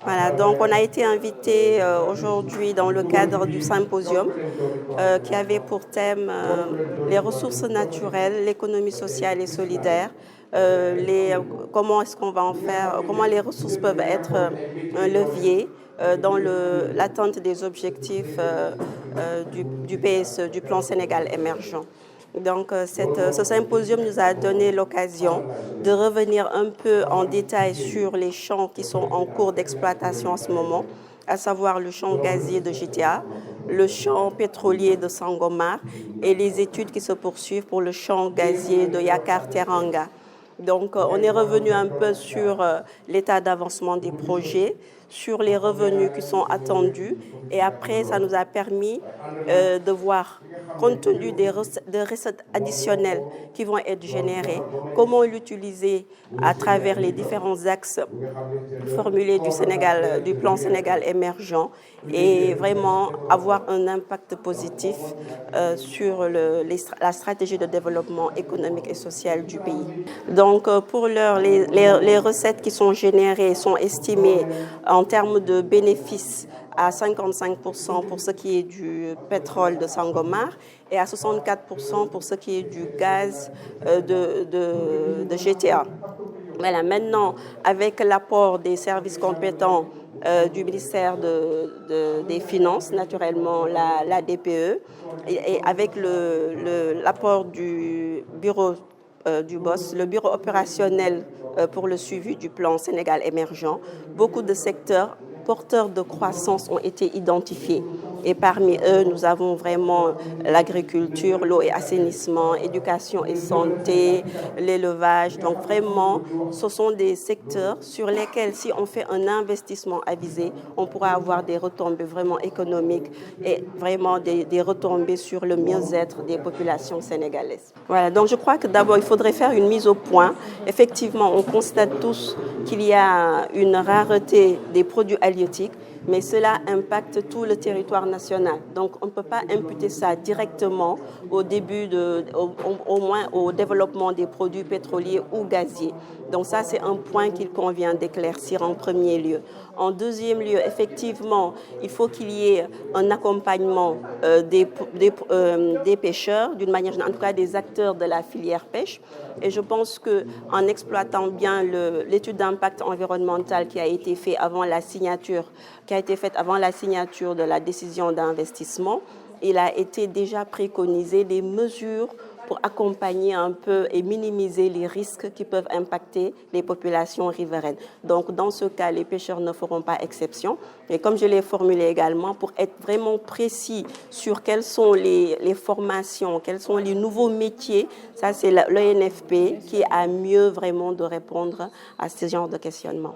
Voilà, donc on a été invité aujourd'hui dans le cadre du symposium qui avait pour thème les ressources naturelles, l'économie sociale et solidaire, comment est-ce qu'on va en faire, comment les ressources peuvent être un levier dans l'atteinte des objectifs du PSE, du plan Sénégal émergent. Donc ce symposium nous a donné l'occasion de revenir un peu en détail sur les champs qui sont en cours d'exploitation en ce moment, à savoir le champ gazier de GTA, le champ pétrolier de Sangomar et les études qui se poursuivent pour le champ gazier de Yakar-Teranga. Donc, on est revenu un peu sur l'état d'avancement des projets, sur les revenus qui sont attendus. Et après, ça nous a permis de voir, compte tenu des recettes additionnelles qui vont être générées, comment l'utiliser à travers les différents axes formulés du plan Sénégal émergent et vraiment avoir un impact positif sur la stratégie de développement économique et social du pays. Donc, pour l'heure, les recettes qui sont générées sont estimées en termes de bénéfices à 55% pour ce qui est du pétrole de Sangomar et à 64% pour ce qui est du gaz de GTA. Voilà, maintenant, avec l'apport des services compétents du ministère des Finances, naturellement la DPE, et avec l'apport du bureau du BOSS, le bureau opérationnel pour le suivi du plan Sénégal émergent, beaucoup de secteurs porteurs de croissance ont été identifiés. Et parmi eux, nous avons vraiment l'agriculture, l'eau et assainissement, éducation et santé, l'élevage. Donc vraiment, ce sont des secteurs sur lesquels, si on fait un investissement avisé, on pourra avoir des retombées vraiment économiques et vraiment des retombées sur le mieux-être des populations sénégalaises. Voilà, donc je crois que d'abord, il faudrait faire une mise au point. Effectivement, on constate tous qu'il y a une rareté des produits halieutiques, mais cela impacte tout le territoire national. Donc, on ne peut pas imputer ça directement au début, au moins au développement des produits pétroliers ou gaziers. Donc ça, c'est un point qu'il convient d'éclaircir en premier lieu. En deuxième lieu, effectivement, il faut qu'il y ait un accompagnement des pêcheurs, d'une manière générale, en tout cas des acteurs de la filière pêche. Et je pense qu'en exploitant bien l'étude d'impact environnemental qui a été faite avant la signature, de la décision d'investissement, il a été déjà préconisé des mesures pour accompagner un peu et minimiser les risques qui peuvent impacter les populations riveraines. Donc, dans ce cas, les pêcheurs ne feront pas exception. Et comme je l'ai formulé également, pour être vraiment précis sur quelles sont les formations, quels sont les nouveaux métiers, ça c'est l'ONFP qui a mieux vraiment de répondre à ce genre de questionnement.